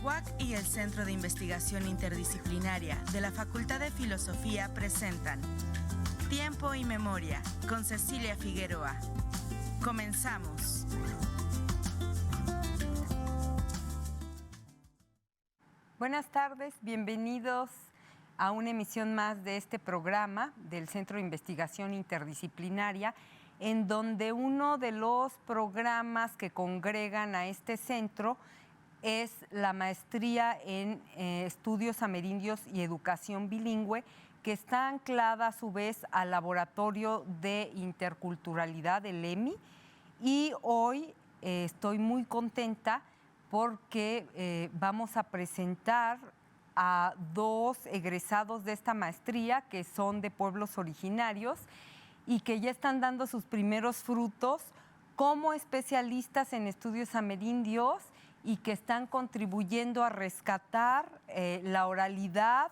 UAC y el Centro de Investigación Interdisciplinaria de la Facultad de Filosofía presentan Tiempo y Memoria con Cecilia Figueroa. Comenzamos. Buenas tardes, bienvenidos a una emisión más de este programa del Centro de Investigación Interdisciplinaria, en donde uno de los programas que congregan a este centro es la maestría en Estudios Amerindios y Educación Bilingüe, que está anclada a su vez al Laboratorio de Interculturalidad del EMI. Y hoy estoy muy contenta porque vamos a presentar a dos egresados de esta maestría que son de pueblos originarios y que ya están dando sus primeros frutos como especialistas en estudios amerindios y que están contribuyendo a rescatar la oralidad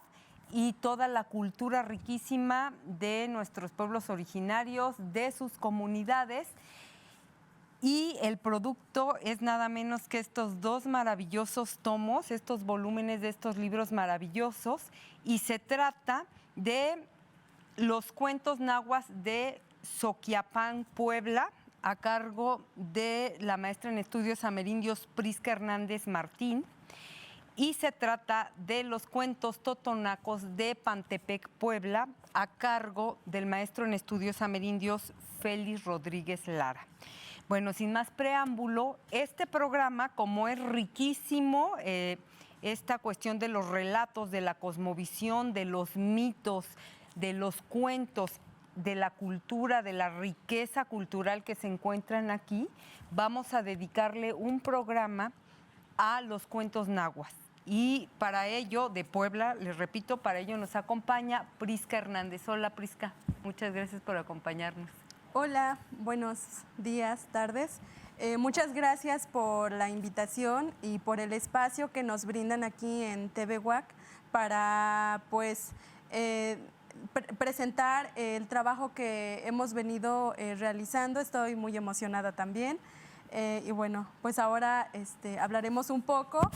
y toda la cultura riquísima de nuestros pueblos originarios, de sus comunidades. Y el producto es nada menos que estos dos maravillosos tomos, estos volúmenes de estos libros maravillosos, y se trata de los cuentos nahuas de Soquiapán, Puebla, a cargo de la maestra en estudios amerindios Prisca Hernández Martín, y se trata de los cuentos totonacos de Pantepec, Puebla, a cargo del maestro en estudios amerindios Félix Rodríguez Lara. Bueno, sin más preámbulo, este programa, como es riquísimo, esta cuestión de los relatos, de la cosmovisión, de los mitos, de los cuentos, de la cultura, de la riqueza cultural que se encuentran aquí, vamos a dedicarle un programa a los cuentos nahuas. Y para ello, de Puebla, les repito, para ello nos acompaña Prisca Hernández. Hola, Prisca, muchas gracias por acompañarnos. Hola, buenos días, tardes. Muchas gracias por la invitación y por el espacio que nos brindan aquí en TV UAC para presentar el trabajo que hemos venido realizando. Estoy muy emocionada también. Y bueno, pues ahora hablaremos un poco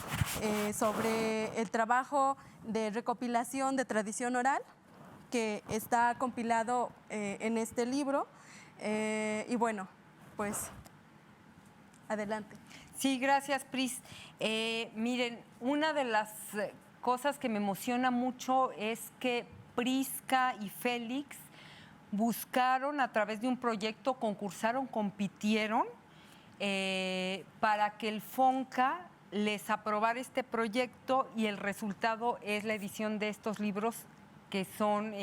sobre el trabajo de recopilación de tradición oral que está compilado en este libro. Y bueno, pues adelante. Sí, gracias, Pris. Miren, una de las cosas que me emociona mucho es que Prisca y Félix buscaron a través de un proyecto, concursaron, compitieron para que el FONCA les aprobara este proyecto, y el resultado es la edición de estos libros que son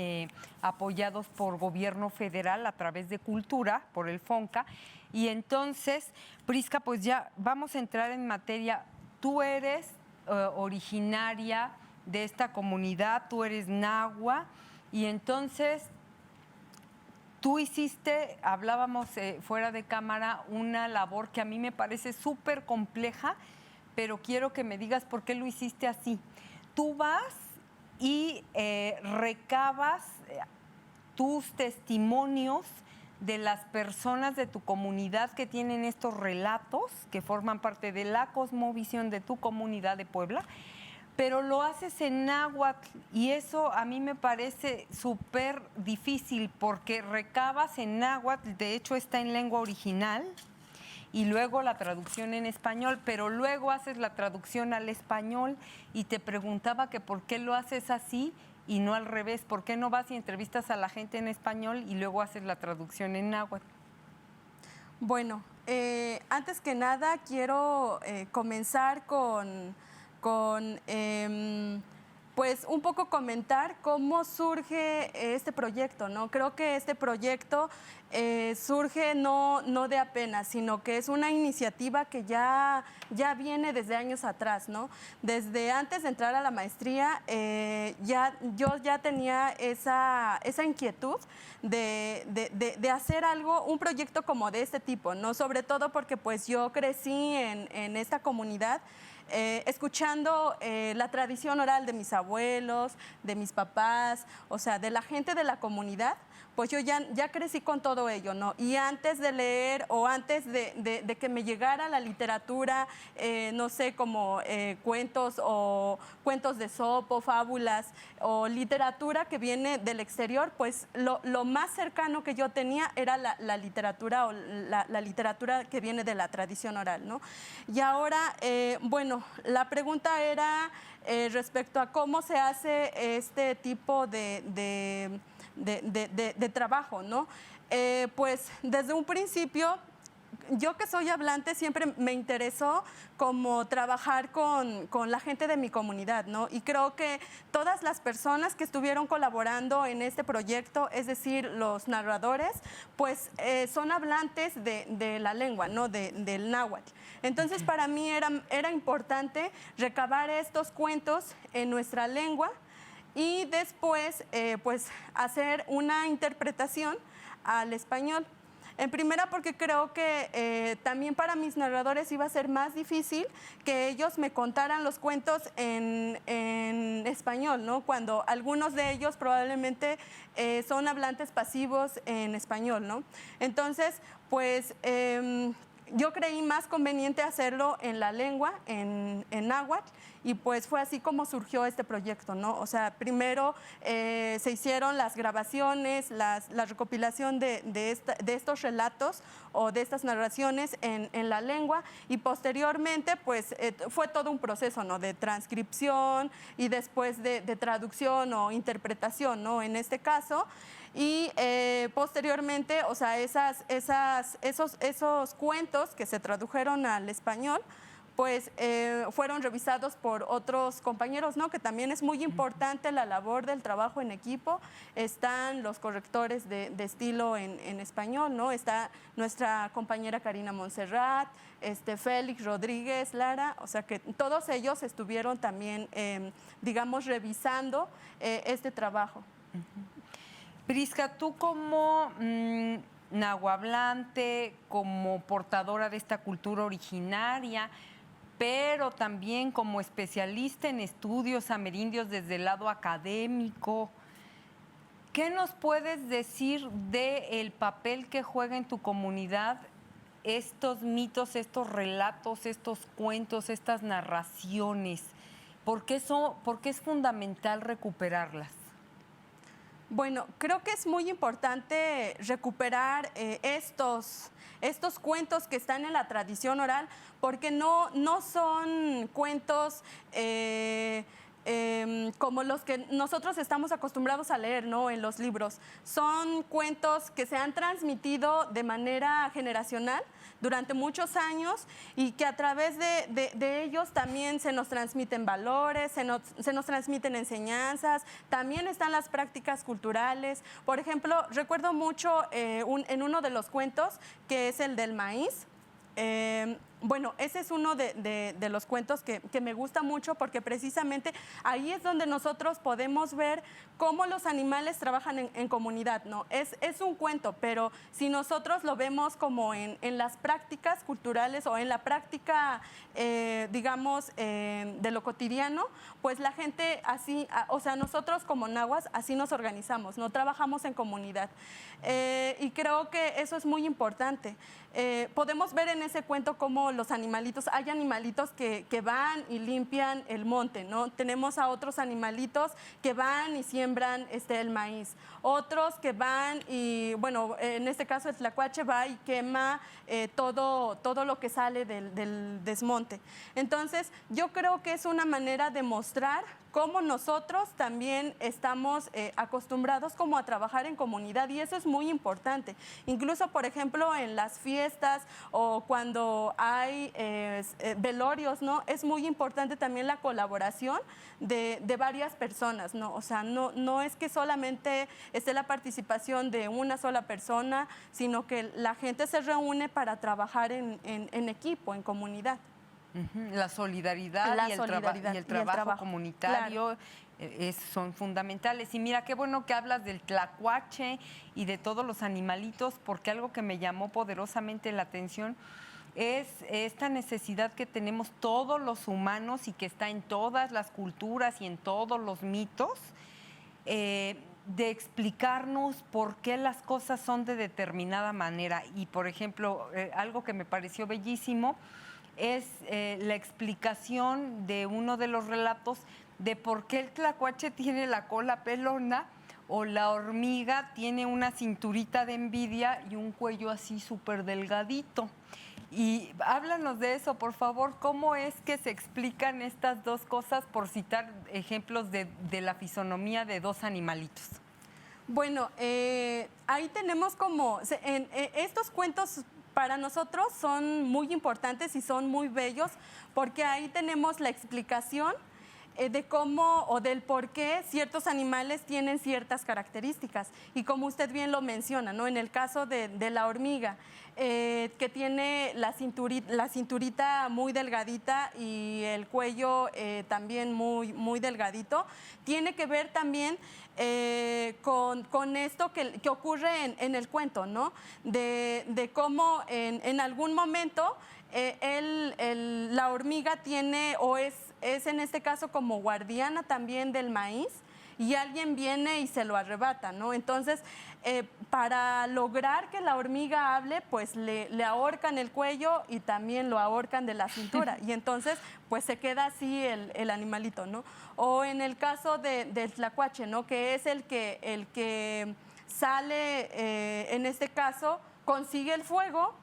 apoyados por gobierno federal a través de Cultura, por el FONCA. Y entonces, Prisca, pues ya vamos a entrar en materia. Tú eres originaria de esta comunidad, tú eres nahua, y entonces tú hiciste, hablábamos fuera de cámara, una labor que a mí me parece súper compleja, pero quiero que me digas por qué lo hiciste así. Tú vas y recabas tus testimonios de las personas de tu comunidad que tienen estos relatos, que forman parte de la cosmovisión de tu comunidad de Puebla, pero lo haces en náhuatl, y eso a mí me parece súper difícil porque recabas en náhuatl, de hecho está en lengua original, y luego la traducción en español, pero luego haces la traducción al español, y te preguntaba que por qué lo haces así y no al revés, por qué no vas y entrevistas a la gente en español y luego haces la traducción en náhuatl. Bueno, antes que nada quiero comenzar pues un poco comentar cómo surge este proyecto, ¿no? Creo que este proyecto surge no de apenas, sino que es una iniciativa que ya viene desde años atrás, ¿no? Desde antes de entrar a la maestría, yo ya tenía esa inquietud de hacer un proyecto como de este tipo, ¿no? Sobre todo porque pues yo crecí en esta comunidad, escuchando la tradición oral de mis abuelos, de mis papás, o sea, de la gente de la comunidad, pues yo ya crecí con todo ello, ¿no? Y antes de leer o antes de que me llegara la literatura, no sé, como cuentos o cuentos de Esopo, fábulas o literatura que viene del exterior, pues lo más cercano que yo tenía era la literatura o la literatura que viene de la tradición oral, ¿no? Y ahora, bueno, la pregunta era respecto a cómo se hace este tipo de trabajo, ¿no? Pues desde un principio, yo que soy hablante siempre me interesó como trabajar con la gente de mi comunidad, ¿no? Y creo que todas las personas que estuvieron colaborando en este proyecto, es decir, los narradores, pues son hablantes de la lengua, ¿no? Del náhuatl. Entonces, para mí era importante recabar estos cuentos en nuestra lengua y después, pues, hacer una interpretación al español. En primera, porque creo que también para mis narradores iba a ser más difícil que ellos me contaran los cuentos en español, ¿no? Cuando algunos de ellos probablemente son hablantes pasivos en español, ¿no? Entonces, pues yo creí más conveniente hacerlo en la lengua, en náhuatl, y pues fue así como surgió este proyecto, ¿no? O sea, primero se hicieron las grabaciones, la recopilación de estos relatos o de estas narraciones en la lengua, y posteriormente pues fue todo un proceso, ¿no? De transcripción y después de traducción o interpretación, ¿no? En este caso. Y posteriormente, o sea, esos cuentos que se tradujeron al español, pues fueron revisados por otros compañeros, ¿no? Que también es muy importante la labor del trabajo en equipo. Están los correctores de estilo en español, ¿no? Está nuestra compañera Karina Montserrat, Félix Rodríguez, Lara, o sea que todos ellos estuvieron también, digamos, revisando este trabajo. Prisca, tú como nahuablante, como portadora de esta cultura originaria, pero también como especialista en estudios amerindios desde el lado académico, ¿qué nos puedes decir del papel que juega en tu comunidad estos mitos, estos relatos, estos cuentos, estas narraciones? ¿Por qué es fundamental recuperarlas? Bueno, creo que es muy importante recuperar estos cuentos que están en la tradición oral, porque no son cuentos como los que nosotros estamos acostumbrados a leer, ¿no? En los libros. Son cuentos que se han transmitido de manera generacional durante muchos años y que a través de ellos también se nos transmiten valores, se nos transmiten enseñanzas, también están las prácticas culturales. Por ejemplo, recuerdo mucho en uno de los cuentos, que es el del maíz. Bueno, ese es uno de los cuentos que me gusta mucho, porque precisamente ahí es donde nosotros podemos ver cómo los animales trabajan en comunidad, ¿no? Es un cuento, pero si nosotros lo vemos como en las prácticas culturales o en la práctica, digamos, de lo cotidiano, pues la gente así, o sea, nosotros como nahuas así nos organizamos, ¿no? Trabajamos en comunidad. Y creo que eso es muy importante. Podemos ver en ese cuento cómo los animalitos, hay animalitos que van y limpian el monte, ¿no? Tenemos a otros animalitos que van y siembran el maíz, otros que van y, bueno, en este caso el tlacuache va y quema todo lo que sale del desmonte. Entonces, yo creo que es una manera de mostrar cómo nosotros también estamos acostumbrados como a trabajar en comunidad, y eso es muy importante. Incluso, por ejemplo, en las fiestas o cuando hay velorios, ¿no? Es muy importante también la colaboración de varias personas, ¿no? O sea, no es que solamente esté la participación de una sola persona, sino que la gente se reúne para trabajar en equipo, en comunidad. La solidaridad, y el trabajo comunitario, claro, son fundamentales. Y mira, qué bueno que hablas del tlacuache y de todos los animalitos, porque algo que me llamó poderosamente la atención es esta necesidad que tenemos todos los humanos y que está en todas las culturas y en todos los mitos, de explicarnos por qué las cosas son de determinada manera. Y, por ejemplo, algo que me pareció bellísimo es la explicación de uno de los relatos de por qué el tlacuache tiene la cola pelona o la hormiga tiene una cinturita de envidia y un cuello así súper delgadito. Y háblanos de eso, por favor. ¿Cómo es que se explican estas dos cosas, por citar ejemplos de la fisonomía de dos animalitos? Bueno, ahí tenemos como, estos cuentos para nosotros son muy importantes y son muy bellos porque ahí tenemos la explicación de cómo o del por qué ciertos animales tienen ciertas características. Y como usted bien lo menciona, ¿no? En el caso de la hormiga, que tiene la cinturita muy delgadita y el cuello también muy delgadito, tiene que ver también con esto que ocurre en el cuento, ¿no? De cómo en algún momento la hormiga tiene o es en este caso como guardiana también del maíz y alguien viene y se lo arrebata, ¿no? Entonces, para lograr que la hormiga hable, pues le ahorcan el cuello y también lo ahorcan de la cintura y entonces pues se queda así el animalito, ¿no? O en el caso del tlacuache, ¿no? Que es el que sale, en este caso, consigue el fuego,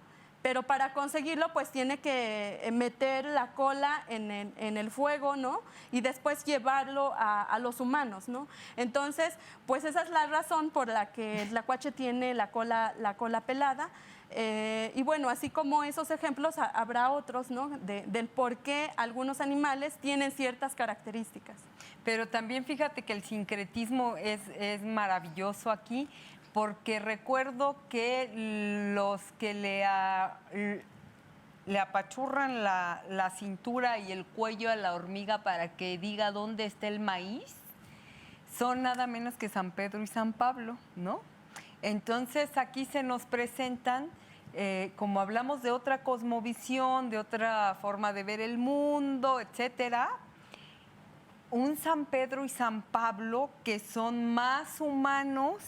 pero para conseguirlo pues tiene que meter la cola en el fuego, ¿no? Y después llevarlo a los humanos, ¿no? Entonces, pues esa es la razón por la que el tlacuache tiene la cola pelada. Y bueno, así como esos ejemplos, habrá otros, ¿no? Del por qué algunos animales tienen ciertas características. Pero también fíjate que el sincretismo es maravilloso aquí, porque recuerdo que los que le apachurran la cintura y el cuello a la hormiga para que diga dónde está el maíz son nada menos que San Pedro y San Pablo, ¿no? Entonces aquí se nos presentan, como hablamos de otra cosmovisión, de otra forma de ver el mundo, etcétera, un San Pedro y San Pablo que son más humanos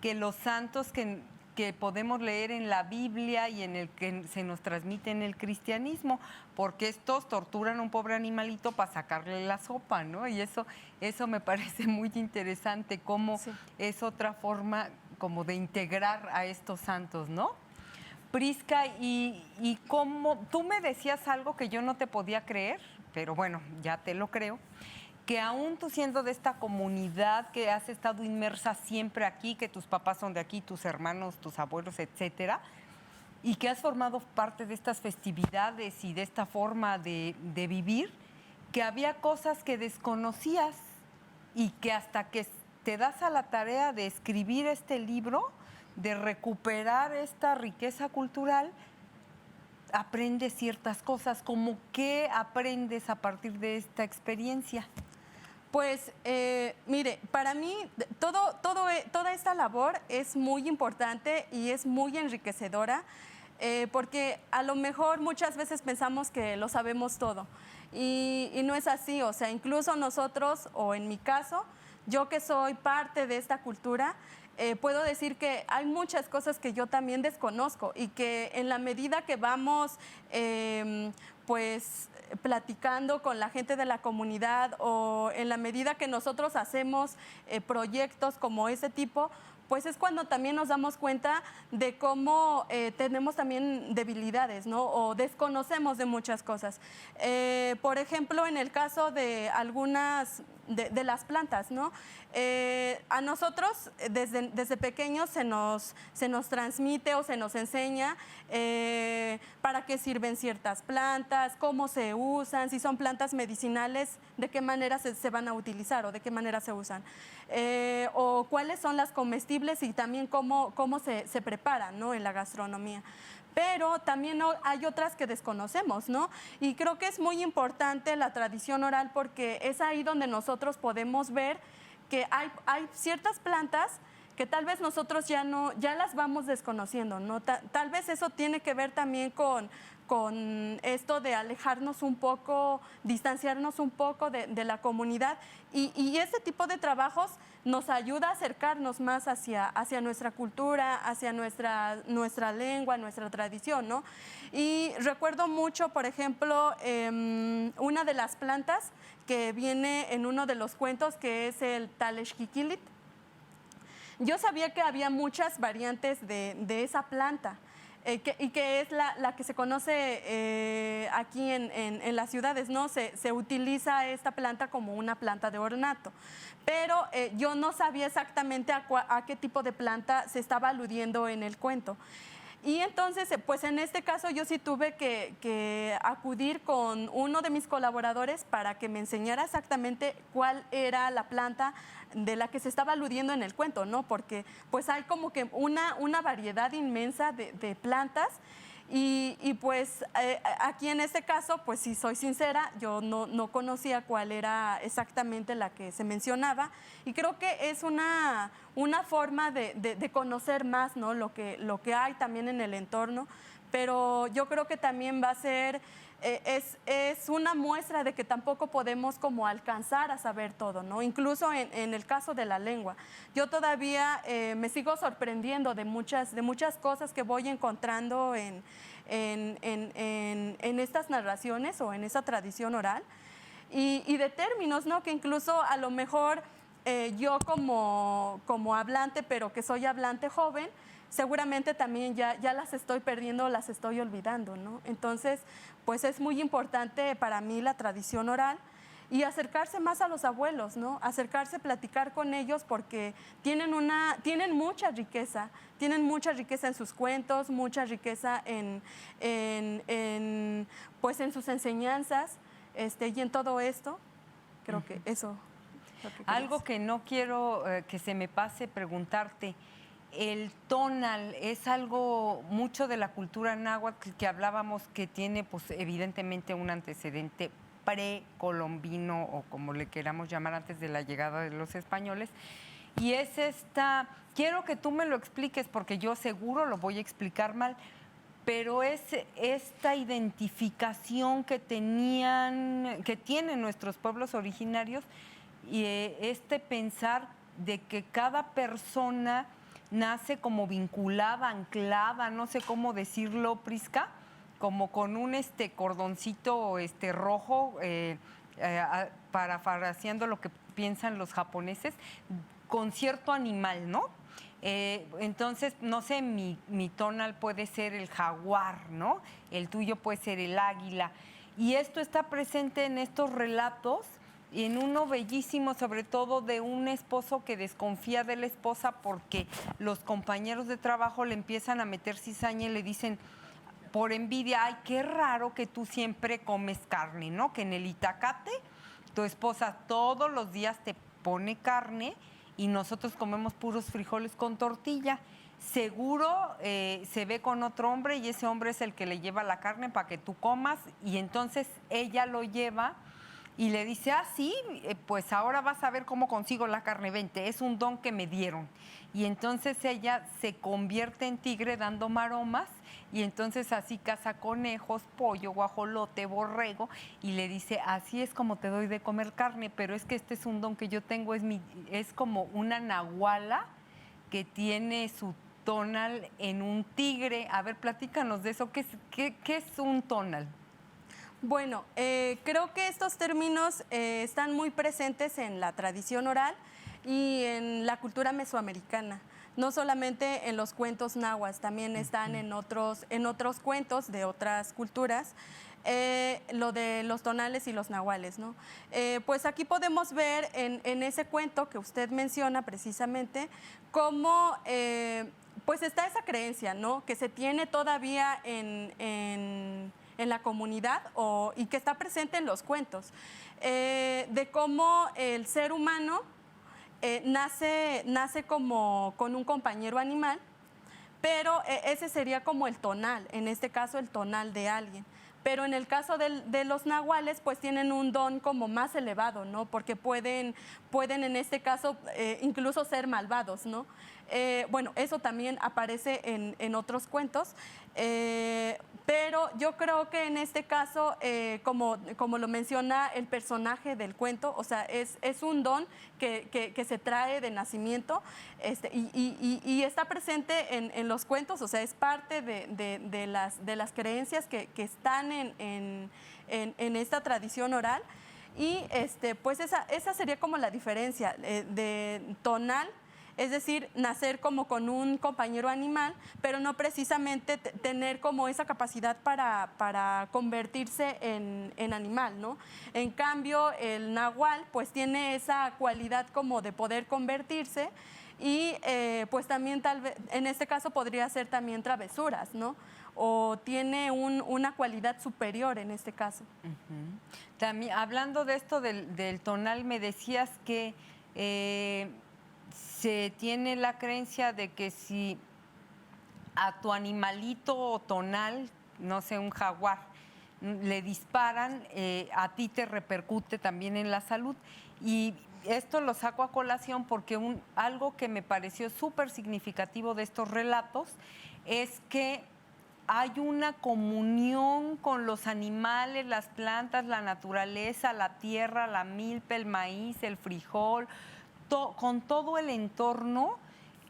que los santos que podemos leer en la Biblia y en el que se nos transmite en el cristianismo, porque estos torturan a un pobre animalito para sacarle la sopa, ¿no? Y eso me parece muy interesante, cómo sí. Es otra forma como de integrar a estos santos, ¿no? Prisca, y cómo tú me decías algo que yo no te podía creer, pero bueno, ya te lo creo, que aún tú siendo de esta comunidad que has estado inmersa siempre aquí, que tus papás son de aquí, tus hermanos, tus abuelos, etcétera, y que has formado parte de estas festividades y de esta forma de vivir, que había cosas que desconocías y que hasta que te das a la tarea de escribir este libro, de recuperar esta riqueza cultural, aprendes ciertas cosas. ¿Cómo qué aprendes a partir de esta experiencia? Pues, mire, para mí toda esta labor es muy importante y es muy enriquecedora, porque a lo mejor muchas veces pensamos que lo sabemos todo y no es así. O sea, incluso nosotros, o en mi caso, yo que soy parte de esta cultura, puedo decir que hay muchas cosas que yo también desconozco y que en la medida que vamos pues platicando con la gente de la comunidad o en la medida que nosotros hacemos proyectos como ese tipo, pues es cuando también nos damos cuenta de cómo tenemos también debilidades, ¿no? O desconocemos de muchas cosas. Por ejemplo, en el caso de algunas de las plantas, ¿no? A nosotros desde pequeños se nos transmite o se nos enseña para qué sirven ciertas plantas, cómo se usan, si son plantas medicinales, de qué manera se van a utilizar o de qué manera se usan, o cuáles son las comestibles y también cómo se preparan, ¿no? En la gastronomía. Pero también hay otras que desconocemos, ¿no? Y creo que es muy importante la tradición oral porque es ahí donde nosotros podemos ver que hay ciertas plantas que tal vez nosotros ya las vamos desconociendo, ¿no? Tal vez eso tiene que ver también con esto de alejarnos un poco, distanciarnos un poco de la comunidad, y este tipo de trabajos nos ayuda a acercarnos más hacia nuestra cultura, hacia nuestra lengua, nuestra tradición, ¿no? Y recuerdo mucho, por ejemplo, una de las plantas que viene en uno de los cuentos, que es el Talexquiquilit. Yo sabía que había muchas variantes de esa planta, y que es la que se conoce aquí en las ciudades, ¿no? Se utiliza esta planta como una planta de ornato, pero yo no sabía exactamente a qué tipo de planta se estaba aludiendo en el cuento. Y entonces, pues en este caso yo sí tuve que acudir con uno de mis colaboradores para que me enseñara exactamente cuál era la planta de la que se estaba aludiendo en el cuento, ¿no? Porque pues hay como que una variedad inmensa de plantas. Y pues aquí en este caso, pues si soy sincera, yo no conocía cuál era exactamente la que se mencionaba, y creo que es una forma de conocer más, ¿no? lo que hay también en el entorno, pero yo creo que también va a ser, es una muestra de que tampoco podemos como alcanzar a saber todo, ¿no? Incluso en el caso de la lengua. Yo todavía me sigo sorprendiendo de muchas cosas que voy encontrando en estas narraciones o en esa tradición oral, y de términos, ¿no? Que incluso a lo mejor yo como hablante, pero que soy hablante joven, seguramente también ya las estoy perdiendo, las estoy olvidando, ¿no? Entonces, pues es muy importante para mí la tradición oral y acercarse más a los abuelos, ¿no? Acercarse, platicar con ellos, porque tienen mucha riqueza en sus cuentos, mucha riqueza pues en sus enseñanzas, y en todo esto. Creo que eso. Algo que no quiero que se me pase preguntarte. El tonal es algo mucho de la cultura náhuatl que hablábamos, que tiene pues evidentemente un antecedente precolombino, o como le queramos llamar, antes de la llegada de los españoles. Y es quiero que tú me lo expliques, porque yo seguro lo voy a explicar mal, pero es esta identificación que tienen nuestros pueblos originarios, y pensar de que cada persona nace como vinculada, anclada, no sé cómo decirlo, Prisca, como con un cordoncito rojo, parafraseando lo que piensan los japoneses, con cierto animal, ¿no? Entonces, no sé, mi tonal puede ser el jaguar, ¿no? El tuyo puede ser el águila. Y esto está presente en estos relatos, y en uno bellísimo, sobre todo de un esposo que desconfía de la esposa porque los compañeros de trabajo le empiezan a meter cizaña y le dicen por envidia: ay, qué raro que tú siempre comes carne, ¿no? Que en el Itacate tu esposa todos los días te pone carne y nosotros comemos puros frijoles con tortilla. Seguro se ve con otro hombre y ese hombre es el que le lleva la carne para que tú comas, y entonces ella lo lleva y le dice: ah, sí, pues ahora vas a ver cómo consigo la carne, vente, es un don que me dieron. Y entonces ella se convierte en tigre dando maromas, y entonces así caza conejos, pollo, guajolote, borrego, y le dice: así es como te doy de comer carne, pero es que este es un don que yo tengo, es como una nahuala que tiene su tonal en un tigre. A ver, platícanos de eso, ¿qué es un tonal? Bueno, creo que estos términos están muy presentes en la tradición oral y en la cultura mesoamericana. No solamente en los cuentos nahuas, también están en otros cuentos de otras culturas, lo de los tonales y los nahuales, ¿no? Pues aquí podemos ver en ese cuento que usted menciona precisamente cómo pues está esa creencia, ¿no? Que se tiene todavía en la comunidad y que está presente en los cuentos, de cómo el ser humano nace como con un compañero animal, pero ese sería como el tonal, en este caso el tonal de alguien. Pero en el caso de los nahuales, pues tienen un don como más elevado, ¿no? Porque pueden en este caso incluso ser malvados, ¿no? Bueno, eso también aparece en otros cuentos. Pero yo creo que en este caso, como lo menciona el personaje del cuento, o sea, es un don que se trae de nacimiento y está presente en los cuentos, o sea, es parte de las creencias que están en esta tradición oral. Y pues esa sería como la diferencia de tonal. Es decir, nacer como con un compañero animal, pero no precisamente tener como esa capacidad para convertirse en animal, ¿no? En cambio, el nahual pues tiene esa cualidad como de poder convertirse y pues también tal vez, en este caso podría ser también travesuras, ¿no? O tiene una cualidad superior en este caso. También, hablando de esto del tonal, me decías que se tiene la creencia de que si a tu animalito tonal, no sé, un jaguar, le disparan, a ti te repercute también en la salud. Y esto lo saco a colación porque algo que me pareció súper significativo de estos relatos es que hay una comunión con los animales, las plantas, la naturaleza, la tierra, la milpa, el maíz, el frijol, con todo el entorno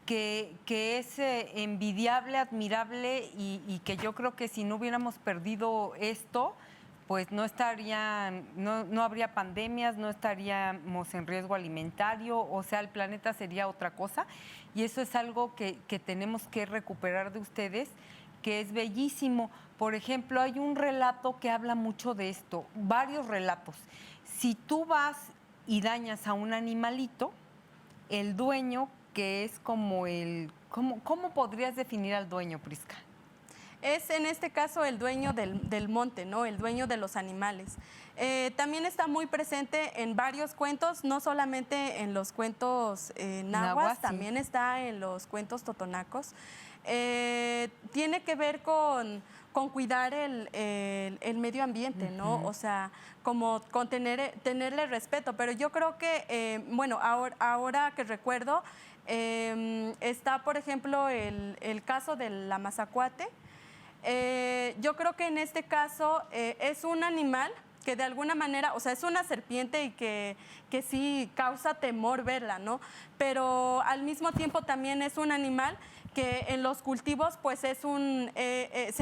que es envidiable, admirable y que yo creo que si no hubiéramos perdido esto, pues no habría pandemias, no estaríamos en riesgo alimentario, o sea, el planeta sería otra cosa. Y eso es algo que tenemos que recuperar de ustedes, que es bellísimo. Por ejemplo, hay un relato que habla mucho de esto, varios relatos. Si tú vas y dañas a un animalito, el dueño, que es como ¿cómo podrías definir al dueño, Prisca? Es en este caso el dueño del monte, ¿no? El dueño de los animales. También está muy presente en varios cuentos, no solamente en los cuentos nahuas, también está en los cuentos totonacos. Tiene que ver con cuidar el medio ambiente, ¿no? O sea, como con tenerle respeto. Pero yo creo que, bueno, ahora que recuerdo, está, por ejemplo, el caso de la mazacuate. Yo creo que en este caso es un animal que de alguna manera, o sea, es una serpiente y que sí causa temor verla, ¿no? Pero al mismo tiempo también es un animal que en los cultivos pues se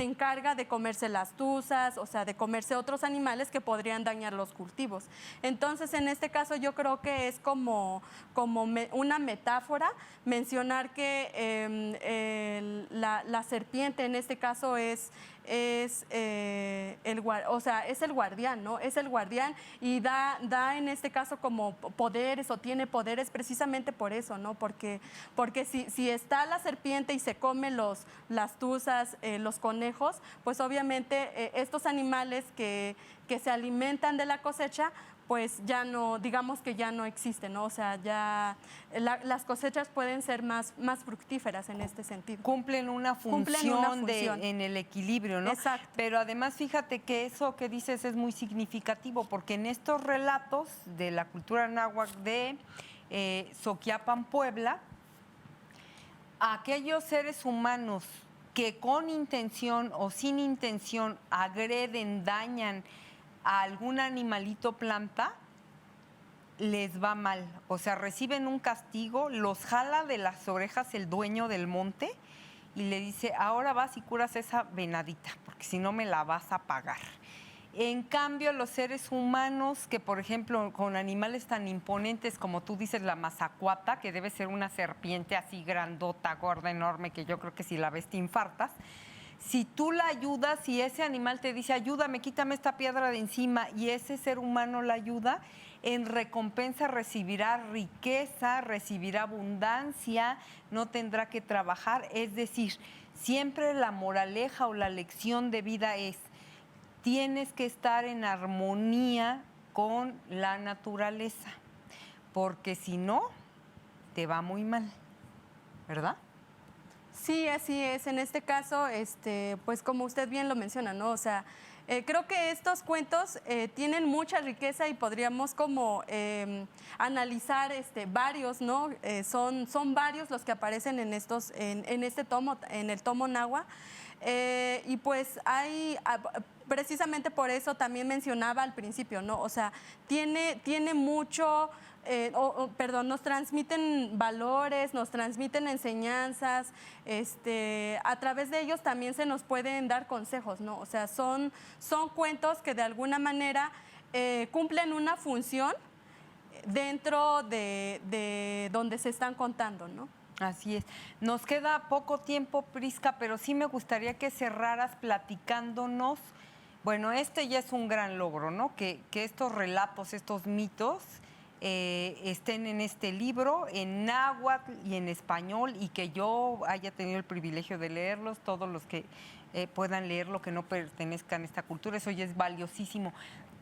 encarga de comerse las tuzas, o sea, de comerse otros animales que podrían dañar los cultivos. Entonces, en este caso yo creo que es como una metáfora mencionar que la serpiente en este caso es el guardián, ¿no? Es el guardián y da en este caso como poderes o tiene poderes precisamente por eso, ¿no? Porque si está la serpiente y se come las tuzas, los conejos, pues obviamente estos animales que se alimentan de la cosecha, pues ya no, digamos que ya no existen, ¿no? O sea, ya las cosechas pueden ser más fructíferas en este sentido. Cumplen una función. En el equilibrio, ¿no? Exacto. Pero además, fíjate que eso que dices es muy significativo, porque en estos relatos de la cultura náhuatl de Soquiapan, Puebla, aquellos seres humanos que con intención o sin intención agreden, dañan a algún animalito planta, les va mal. O sea, reciben un castigo, los jala de las orejas el dueño del monte y le dice, ahora vas y curas esa venadita, porque si no me la vas a pagar. En cambio, los seres humanos que, por ejemplo, con animales tan imponentes como tú dices, la mazacuata, que debe ser una serpiente así grandota, gorda, enorme, que yo creo que si la ves te infartas, si tú la ayudas y ese animal te dice, ayúdame, quítame esta piedra de encima, y ese ser humano la ayuda, en recompensa recibirá riqueza, recibirá abundancia, no tendrá que trabajar. Es decir, siempre la moraleja o la lección de vida es, tienes que estar en armonía con la naturaleza, porque si no, te va muy mal, ¿verdad? Sí, así es. En este caso, pues como usted bien lo menciona, ¿no? O sea, Creo que estos cuentos tienen mucha riqueza y podríamos como analizar varios, ¿no? Son varios los que aparecen en este tomo, en el tomo Nahua. Y pues precisamente por eso también mencionaba al principio, ¿no? O sea, tiene mucho, nos transmiten valores, nos transmiten enseñanzas, a través de ellos también se nos pueden dar consejos, ¿no? O sea, son cuentos que de alguna manera cumplen una función dentro de donde se están contando, ¿no? Así es. Nos queda poco tiempo, Prisca, pero sí me gustaría que cerraras platicándonos. Bueno, ya es un gran logro, ¿no? Que estos relatos, estos mitos estén en este libro, en náhuatl y en español, y que yo haya tenido el privilegio de leerlos, todos los que puedan leerlo, que no pertenezcan a esta cultura, eso ya es valiosísimo.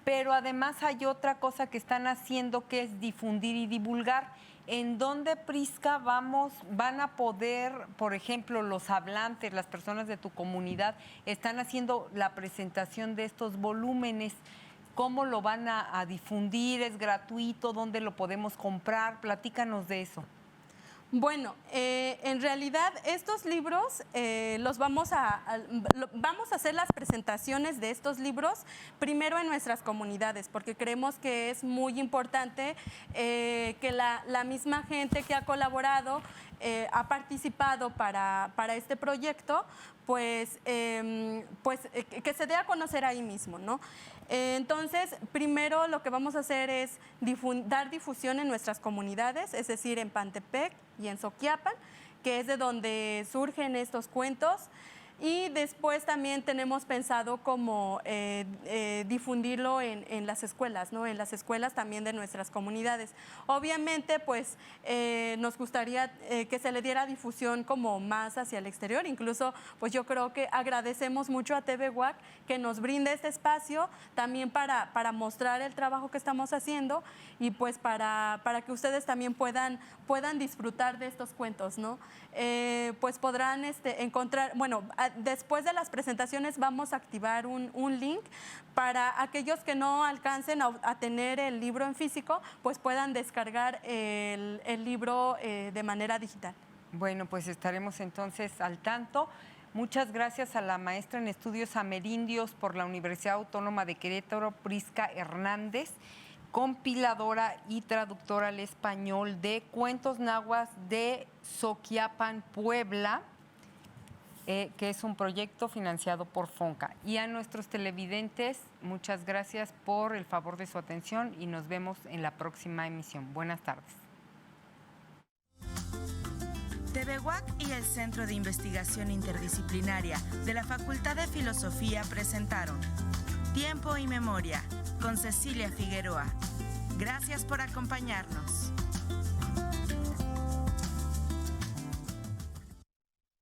Pero además hay otra cosa que están haciendo, que es difundir y divulgar. ¿En dónde, Prisca, van a poder, por ejemplo, los hablantes, las personas de tu comunidad, están haciendo la presentación de estos volúmenes? ¿Cómo lo van a difundir? ¿Es gratuito? ¿Dónde lo podemos comprar? Platícanos de eso. Bueno, en realidad estos libros vamos a hacer las presentaciones de estos libros primero en nuestras comunidades, porque creemos que es muy importante que la misma gente que ha colaborado, ha participado para este proyecto, pues que se dé a conocer ahí mismo, ¿no? Entonces, primero lo que vamos a hacer es dar difusión en nuestras comunidades, es decir, en Pantepec y en Soquiapan, que es de donde surgen estos cuentos. Y después también tenemos pensado como difundirlo en las escuelas, ¿no? En las escuelas también de nuestras comunidades. Obviamente, pues nos gustaría que se le diera difusión como más hacia el exterior. Incluso, pues yo creo que agradecemos mucho a TV WAC que nos brinde este espacio también para mostrar el trabajo que estamos haciendo y pues para que ustedes también puedan disfrutar de estos cuentos, ¿no? Pues podrán encontrar, bueno, después de las presentaciones vamos a activar un link para aquellos que no alcancen a tener el libro en físico, pues puedan descargar el libro de manera digital. Bueno, pues estaremos entonces al tanto. Muchas gracias a la maestra en estudios amerindios por la Universidad Autónoma de Querétaro, Prisca Hernández, compiladora y traductora al español de Cuentos Nahuas de Soquiapan, Puebla, que es un proyecto financiado por FONCA. Y a nuestros televidentes, muchas gracias por el favor de su atención y nos vemos en la próxima emisión. Buenas tardes. TV WAC y el Centro de Investigación Interdisciplinaria de la Facultad de Filosofía presentaron Tiempo y Memoria con Cecilia Figueroa. Gracias por acompañarnos.